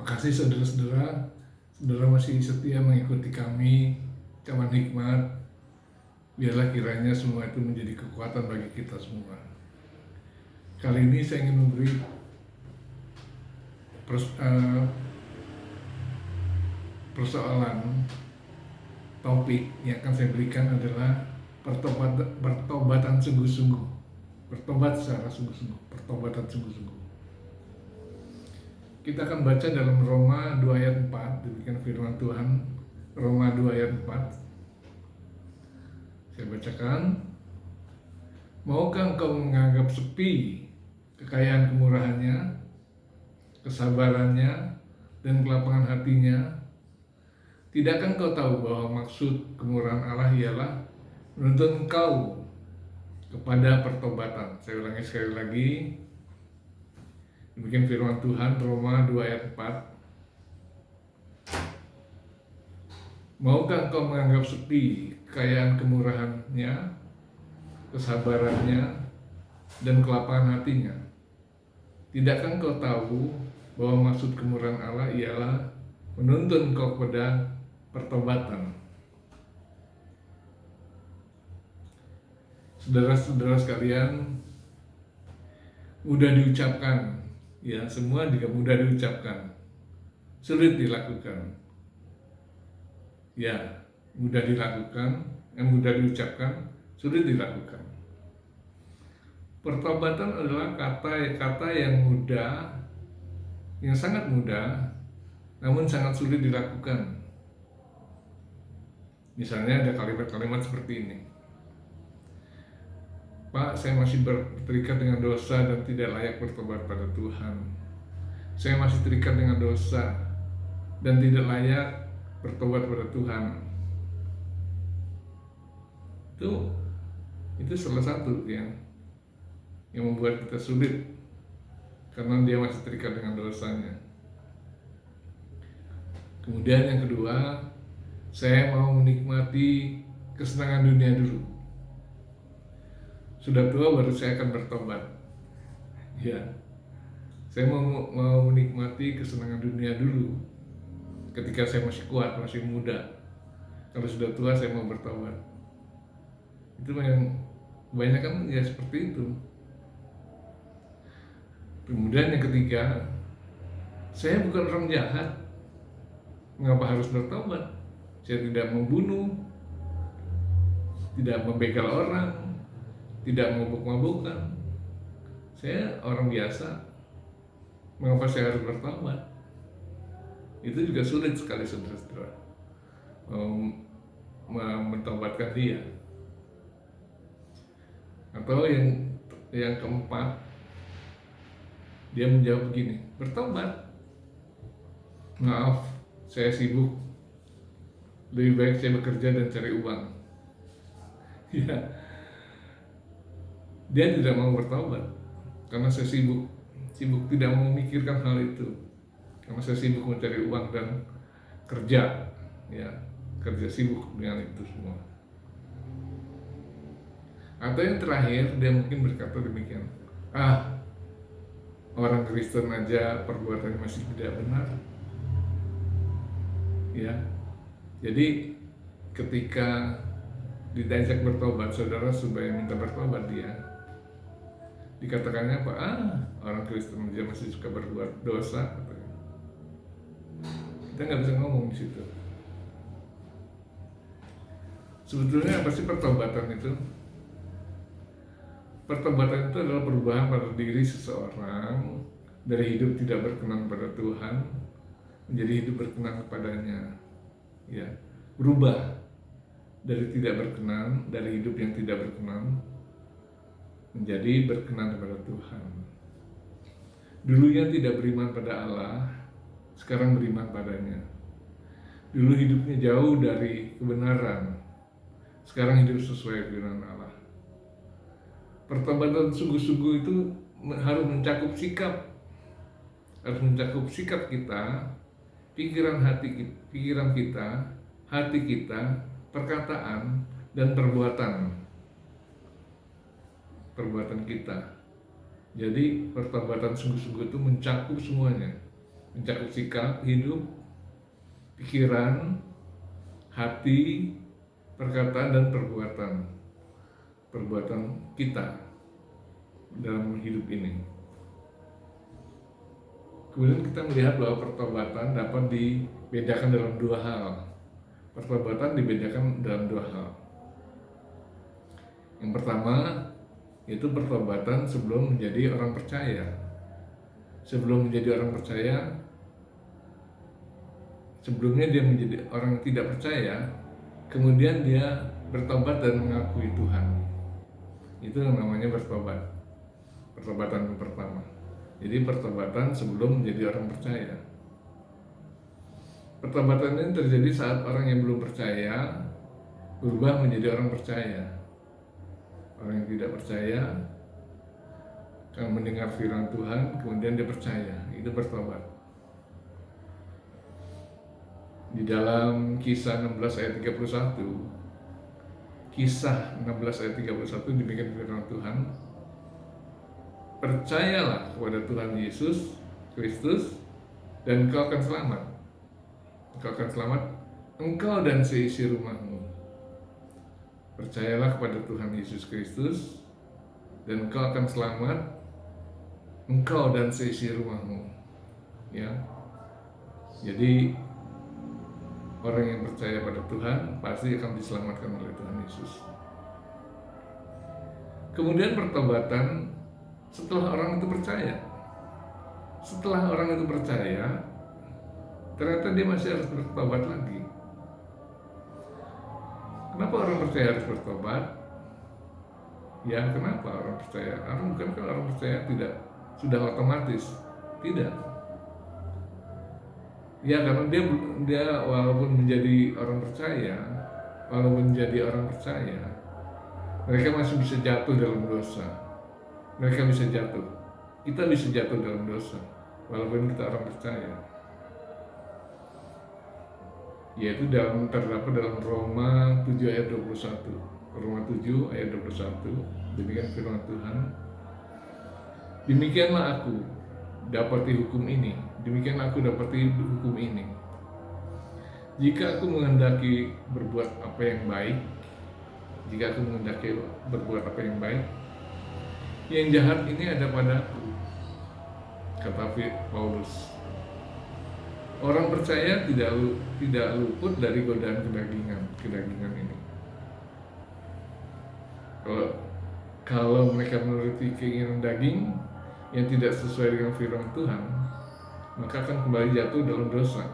Makasih saudara-saudara, saudara masih setia mengikuti kami, Cawan Hikmat. Biarlah kiranya semua itu menjadi kekuatan bagi kita semua. Kali ini saya ingin memberi persoalan. Topik yang akan saya berikan adalah pertobatan sungguh-sungguh. Pertobat secara sungguh-sungguh, pertobatan sungguh-sungguh. Kita akan baca dalam Roma 2 ayat 4, demikian firman Tuhan. Roma 2 ayat 4. Saya bacakan. Maukah engkau menganggap sepi kekayaan kemurahannya, kesabarannya, dan kelapangan hatinya? Tidakkah engkau tahu bahwa maksud kemurahan Allah ialah menuntun engkau kepada pertobatan? Saya ulangi sekali lagi. Demikian firman Tuhan, Roma 2 ayat 4. Maukah engkau menganggap sepi kekayaan kemurahannya, kesabarannya, dan kelapangan hatinya? Tidakkah engkau tahu bahwa maksud kemurahan Allah ialah menuntun engkau kepada pertobatan? Saudara-saudara sekalian, mudah diucapkan, ya, semua juga mudah diucapkan, sulit dilakukan. Ya, mudah dilakukan, mudah diucapkan, sulit dilakukan. Pertobatan adalah kata yang mudah, yang sangat mudah, namun sangat sulit dilakukan. Misalnya ada kalimat-kalimat seperti ini. Pak, saya masih terikat dengan dosa dan tidak layak bertobat pada Tuhan. Saya masih terikat dengan dosa dan tidak layak bertobat pada Tuhan. Itu salah satu yang membuat kita sulit, karena dia masih terikat dengan dosanya. Kemudian yang kedua, saya mau menikmati kesenangan dunia dulu. Sudah tua baru saya akan bertobat. Ya, saya mau menikmati kesenangan dunia dulu. Ketika saya masih kuat, masih muda. Kalau sudah tua saya mau bertobat. Itu yang banyak kan ya seperti itu. Kemudian yang ketiga, saya bukan orang jahat. Mengapa harus bertobat? Saya tidak membunuh, tidak membegal orang, tidak mabuk-mabukan. Saya orang biasa. Mengapa saya harus bertobat? Itu juga sulit sekali saudara-saudara mentobatkan dia. Atau yang keempat, dia menjawab begini, bertobat. Maaf, saya sibuk. Lebih baik saya bekerja dan cari uang. Ya, dia tidak mau bertobat karena saya sibuk tidak mau memikirkan hal itu. Karena saya sibuk mencari uang dan kerja, ya, kerja sibuk dengan itu semua. Atau yang terakhir, dia mungkin berkata demikian, orang Kristen aja perbuatannya masih tidak benar. Ya, jadi ketika diajak bertobat, saudara supaya minta bertobat dia, dikatakannya apa? Orang Kristen aja masih suka berbuat dosa. Kita nggak bisa ngomong di situ. Sebetulnya apa sih pertobatan itu? Pertobatan itu adalah perubahan pada diri seseorang dari hidup tidak berkenan pada Tuhan menjadi hidup berkenan kepadanya. Ya, berubah dari tidak berkenan, dari hidup yang tidak berkenan menjadi berkenan kepada Tuhan. Dulunya tidak beriman pada Allah, sekarang beriman padanya. Dulu hidupnya jauh dari kebenaran, sekarang hidup sesuai firman Allah. Pertobatan sungguh-sungguh itu harus mencakup sikap, kita, pikiran kita, hati kita, perkataan, dan perbuatan kita. Jadi pertobatan sungguh-sungguh itu mencakup semuanya. mencakup sikap, hidup, pikiran, hati, perkataan, dan perbuatan kita dalam hidup ini. Kemudian kita melihat bahwa pertobatan dapat dibedakan dalam dua hal. Pertobatan dibedakan dalam dua hal. Yang pertama, yaitu pertobatan sebelum menjadi orang percaya. Sebelum menjadi orang percaya, sebelumnya dia menjadi orang tidak percaya, kemudian dia bertobat dan mengakui Tuhan. Itu yang namanya bertobat. Pertobatan yang pertama. Jadi pertobatan sebelum menjadi orang percaya. Pertobatan ini terjadi saat orang yang belum percaya berubah menjadi orang percaya. Orang yang tidak percaya akan mendengar firman Tuhan, kemudian dia percaya. Itu bertobat. Di dalam Kisah 16 ayat 31, Kisah 16 ayat 31 demikian firman Tuhan, percayalah kepada Tuhan Yesus Kristus dan engkau akan selamat. Engkau akan selamat, engkau dan seisi rumahmu. Percayalah kepada Tuhan Yesus Kristus dan engkau akan selamat, engkau dan seisi rumahmu. Ya. Jadi orang yang percaya pada Tuhan pasti akan diselamatkan oleh Tuhan Yesus. Kemudian pertobatan setelah orang itu percaya. Setelah orang itu percaya, ternyata dia masih harus bertobat lagi. Kenapa orang percaya harus bertobat? Ya, kenapa orang percaya? Bukankah orang percaya tidak sudah otomatis? Tidak. Ya, karena dia walaupun menjadi orang percaya, mereka masih bisa jatuh dalam dosa. Mereka bisa jatuh. Kita bisa jatuh dalam dosa walaupun kita orang percaya. Yaitu terdapat dalam Roma 7 ayat 21. Roma 7 ayat 21. Demikian firman Tuhan. Demikianlah aku dapati hukum ini. Demikianlah aku dapati hukum ini. Jika aku menghendaki berbuat apa yang baik, yang jahat ini ada padaku, kata Paulus. Orang percaya tidak luput dari godaan kedagingan ini. Kalau mereka menuruti keinginan daging yang tidak sesuai dengan firman Tuhan, maka akan kembali jatuh dalam dosa.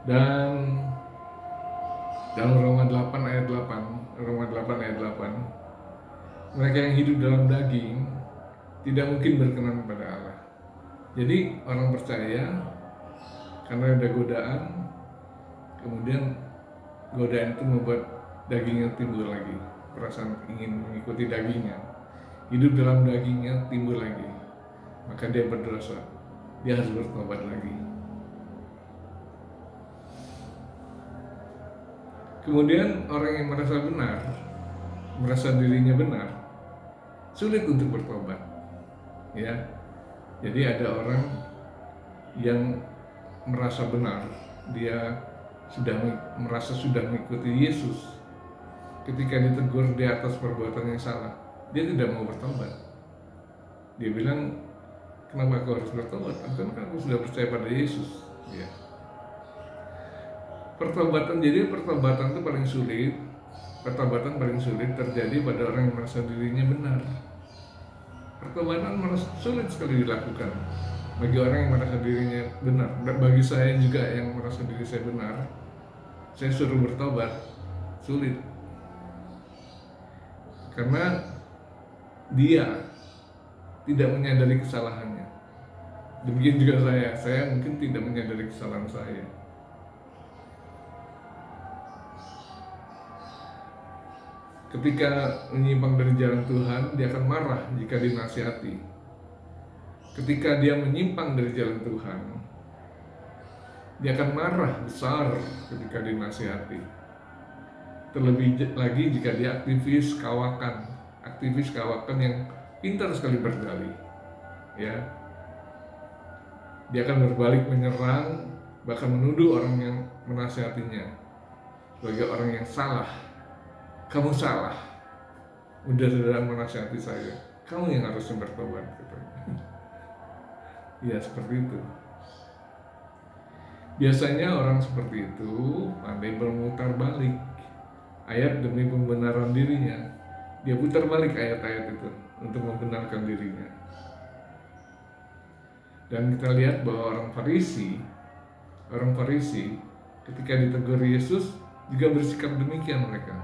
Dan dalam Roma 8 ayat 8, mereka yang hidup dalam daging tidak mungkin berkenan kepada Allah. Jadi orang percaya karena ada godaan, kemudian godaan itu membuat dagingnya timbul lagi, perasaan ingin mengikuti dagingnya, hidup dalam dagingnya timbul lagi, maka dia berdosa, dia harus bertobat lagi. Kemudian orang yang merasa dirinya benar, sulit untuk bertobat. Ya, jadi ada orang yang merasa benar, dia merasa sudah mengikuti Yesus. Ketika ditegur di atas perbuatan yang salah, dia tidak mau bertobat. Dia bilang, kenapa aku harus bertobat? Karena aku sudah percaya pada Yesus. Ya. Pertobatan itu paling sulit. Pertobatan paling sulit terjadi pada orang yang merasa dirinya benar. Pertobatan sulit sekali dilakukan bagi orang yang merasa dirinya benar. Bagi saya juga yang merasa diri saya benar, saya suruh bertobat, sulit. Karena dia tidak menyadari kesalahannya. Demikian juga saya mungkin tidak menyadari kesalahan saya. Ketika menyimpang dari jalan Tuhan, dia akan marah jika dinasihati. Ketika dia menyimpang dari jalan Tuhan, dia akan marah besar ketika dinasihati. Terlebih lagi jika dia aktivis kawakan yang pintar sekali berdalih. Ya, Dia akan berbalik menyerang, bahkan menuduh orang yang menasihatinya sebagai orang yang salah. Kamu salah, udah menasihati saya, kamu yang harusnya bertobat, katanya. Ya seperti itu. Biasanya orang seperti itu pandai bermutar balik ayat demi pembenaran dirinya. Dia putar balik ayat-ayat itu untuk membenarkan dirinya. Dan kita lihat bahwa orang Farisi ketika ditegur Yesus juga bersikap demikian mereka.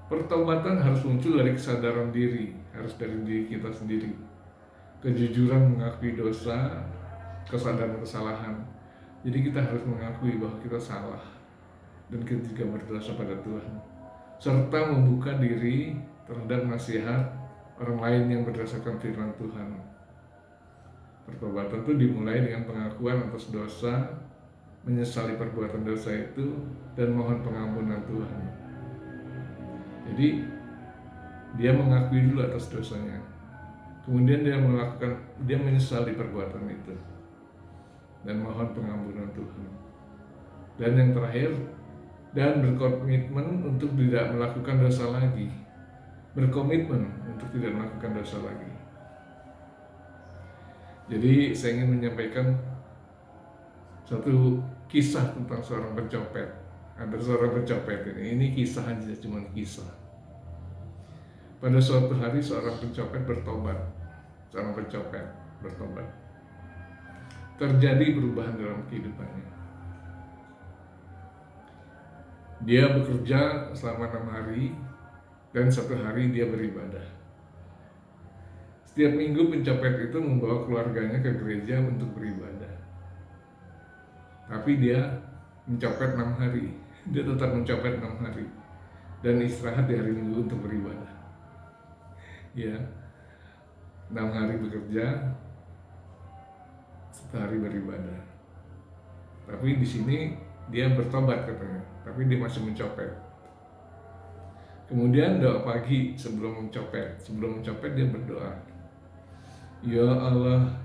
Pertobatan harus muncul dari kesadaran diri, harus dari diri kita sendiri. Kejujuran mengakui dosa, kesadaran kesalahan. Jadi kita harus mengakui bahwa kita salah dan kita juga berdosa pada Tuhan, serta membuka diri terhadap nasihat orang lain yang berdasarkan firman Tuhan. Pertobatan itu dimulai dengan pengakuan atas dosa, menyesali perbuatan dosa itu, dan mohon pengampunan Tuhan. Jadi dia mengakui dulu atas dosanya, kemudian dia menyesali perbuatan itu dan mohon pengampunan Tuhan. Dan yang terakhir, dan berkomitmen untuk tidak melakukan dosa lagi. Berkomitmen untuk tidak melakukan dosa lagi. Jadi saya ingin menyampaikan satu kisah tentang seorang pencopet. Ada seorang pencopet ini kisah aja, cuma kisah. Pada suatu hari seorang pencopet bertobat. Terjadi perubahan dalam kehidupannya. Dia bekerja selama 6 hari dan 1 hari dia beribadah. Setiap minggu pencopet itu membawa keluarganya ke gereja untuk beribadah. Tapi dia mencopet 6 hari. Dia tetap mencopet 6 hari dan istirahat di hari Minggu untuk beribadah. Ya, 6 hari bekerja, 1 hari beribadah. Tapi di sini dia bertobat katanya, tapi dia masih mencopet. Kemudian doa pagi sebelum mencopet dia berdoa, ya Allah,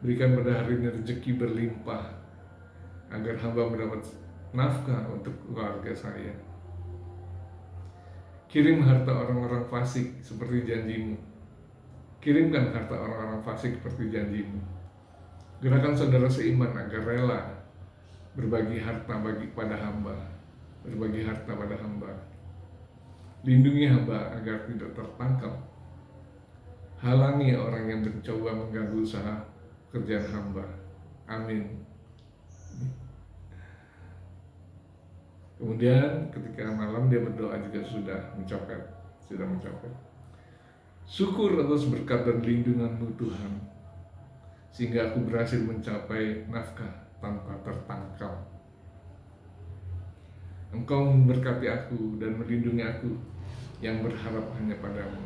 berikan pada hari ini rezeki berlimpah agar hamba mendapat nafkah untuk keluarga saya. Kirim harta orang-orang fasik seperti janjimu. Kirimkan harta orang-orang fasik seperti janjimu. Gerakan saudara seiman agar rela berbagi harta pada hamba. Lindungi hamba agar tidak tertangkap. Halangi orang yang mencoba mengganggu usaha kerjaan hamba. Amin. Kemudian ketika malam dia berdoa juga sudah mencopet. Syukur atas berkat dan lindungan-Mu Tuhan, sehingga aku berhasil mencapai nafkah tanpa tertangkap. Engkau memberkati aku dan melindungi aku yang berharap hanya padamu.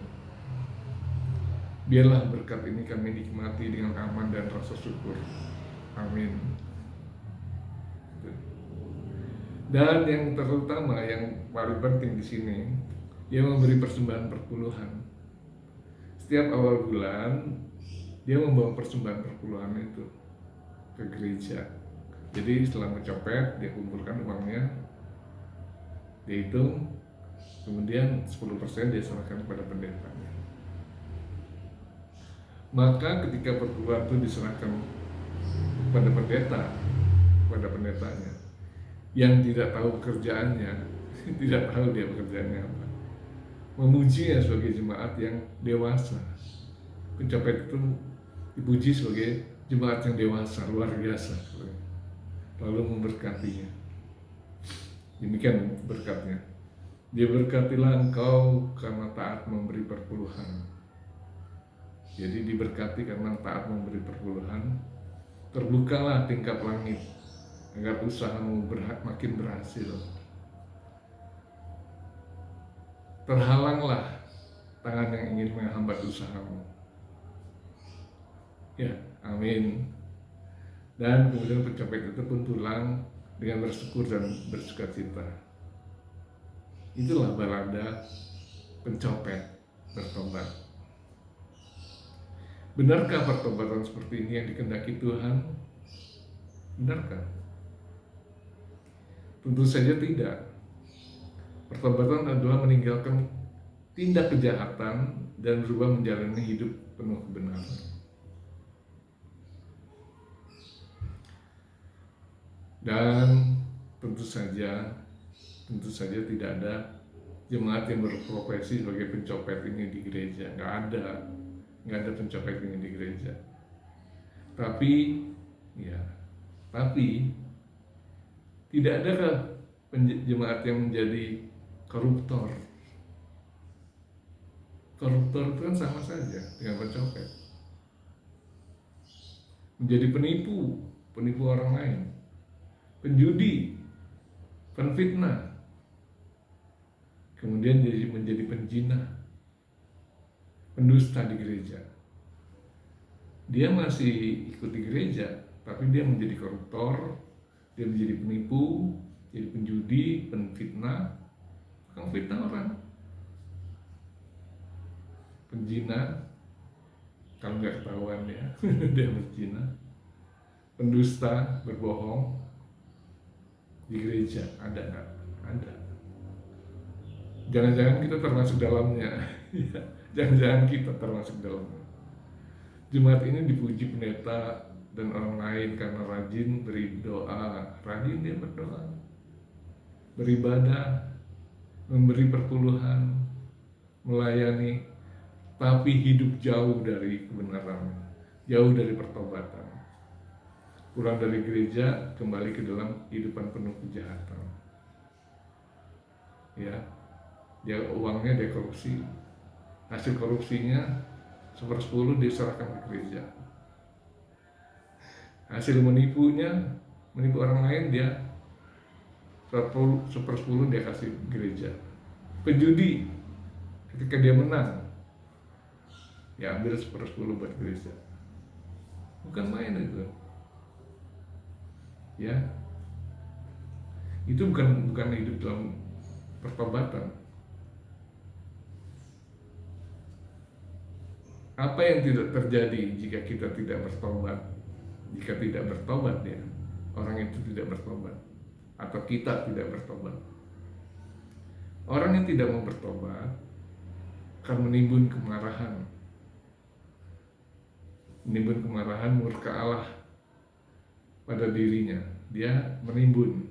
Biarlah berkat ini kami nikmati dengan aman dan rasa syukur. Amin. Dan yang terutama, yang paling penting di sini, dia memberi persembahan perpuluhan. Setiap awal bulan, dia membawa persembahan perpuluhan itu ke gereja. Jadi setelah mencopet, dia kumpulkan uangnya, dia hitung, kemudian 10% dia serahkan kepada pendetanya. Maka ketika perpuluhan itu diserahkan kepada pendetanya, yang tidak tahu pekerjaannya, tidak tahu dia pekerjaannya apa, memujinya sebagai jemaat yang dewasa. Pencopet itu dipuji sebagai jemaat yang dewasa, luar biasa, lalu memberkatinya. Demikian berkatnya. Dia berkatilah engkau karena taat memberi perpuluhan. Jadi diberkati karena taat memberi perpuluhan. Terbukalah tingkap langit agar usahamu makin berhasil. Terhalanglah tangan yang ingin menghambat usahamu. Ya, amin. Dan kemudian pencopet itu pun pulang dengan bersyukur dan bersukacita. Itulah balada pencopet bertobat. Benarkah pertobatan seperti ini yang dikehendaki Tuhan? Benarkah? Tentu saja tidak. Pertobatan adalah meninggalkan tindak kejahatan dan berubah menjalani hidup penuh kebenaran. Dan tentu saja tidak ada jemaat yang berprofesi sebagai pencopet ini di gereja. Nggak ada pencopet ini di gereja. Tapi tidak adakah jemaat yang menjadi koruptor? Koruptor itu kan sama saja dengan pencopet. Menjadi penipu orang lain, penjudi, penfitnah, kemudian menjadi penjinah, pendusta di gereja. Dia masih ikut di gereja, tapi dia menjadi koruptor, dia menjadi penipu, jadi penjudi, penfitnah, fitnah orang, penjina, kalau nggak ketahuan ya, dia berzina, pendusta, berbohong di gereja. Ada nggak? Ada. Jangan-jangan kita termasuk dalamnya. Jangan-jangan kita termasuk dalamnya. Jemaat ini dipuji pendeta dan orang lain karena rajin berdoa, rajin dia berdoa, beribadah, memberi perpuluhan, melayani, tapi hidup jauh dari kebenaran, jauh dari pertobatan, pulang dari gereja kembali ke dalam kehidupan penuh kejahatan. Ya, dia uangnya dia korupsi, hasil korupsinya 1/10 diserahkan ke gereja. Hasil menipu orang lain dia 1/10 dia kasih gereja. Penjudi, ketika dia menang, ya ambil 1/10 buat gereja. Bukan main itu. Ya, itu bukan hidup dalam pertobatan. Apa yang tidak terjadi jika kita tidak bertobat? Jika tidak bertobat ya, orang itu tidak bertobat, atau kita tidak bertobat. Orang yang tidak mau bertobat akan menimbun kemarahan, murka Allah pada dirinya. Dia menimbun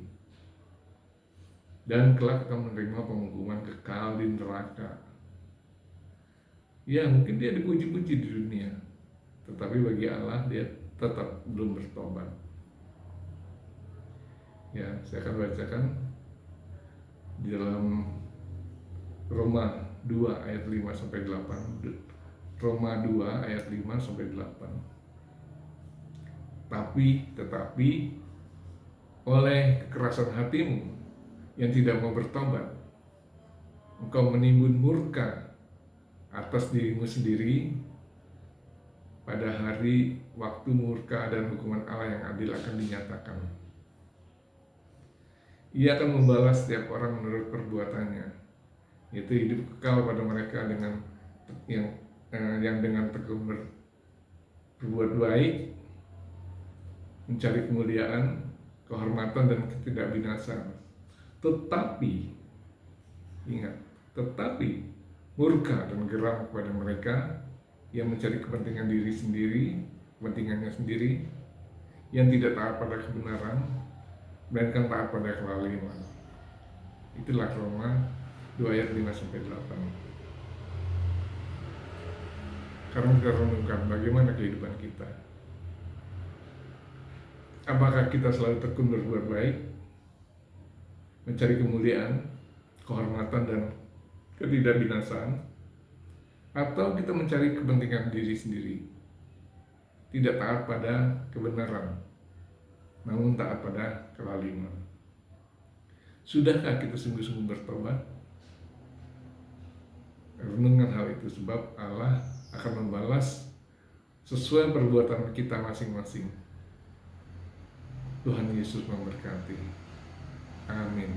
dan kelak akan menerima penghukuman kekal di neraka. Ya, mungkin dia dipuji-puji di dunia, tetapi bagi Allah dia tetap belum bertobat. Ya, saya akan bacakan di dalam Roma 2 ayat 5 sampai 8. Roma 2 ayat 5 sampai 8. Tetapi oleh kekerasan hatimu yang tidak mau bertobat, engkau menimbun murka atas dirimu sendiri pada hari waktu murka dan hukuman Allah yang adil akan dinyatakan. Ia akan membalas setiap orang menurut perbuatannya, yaitu hidup kekal pada mereka yang dengan tekun berbuat baik, mencari kemuliaan, kehormatan dan ketidakbinasan. Tetapi ingat, murka dan geram kepada mereka yang mencari kepentingan diri sendiri, kepentingannya sendiri, yang tidak taat pada kebenaran, melainkan taat pada kelaliman. Itulah Roma 2 ayat 5 sampai 8. Sekarang kita renungkan bagaimana kehidupan kita. Apakah kita selalu tekun berbuat baik, mencari kemuliaan, kehormatan dan ketidakbinasaan, atau kita mencari kepentingan diri sendiri, tidak taat pada kebenaran, namun taat pada kelaliman? Sudahkah kita sungguh-sungguh bertobat? Renungkan hal itu, sebab Allah akan membalas sesuai perbuatan kita masing-masing. Tuhan Yesus memberkati. Amin.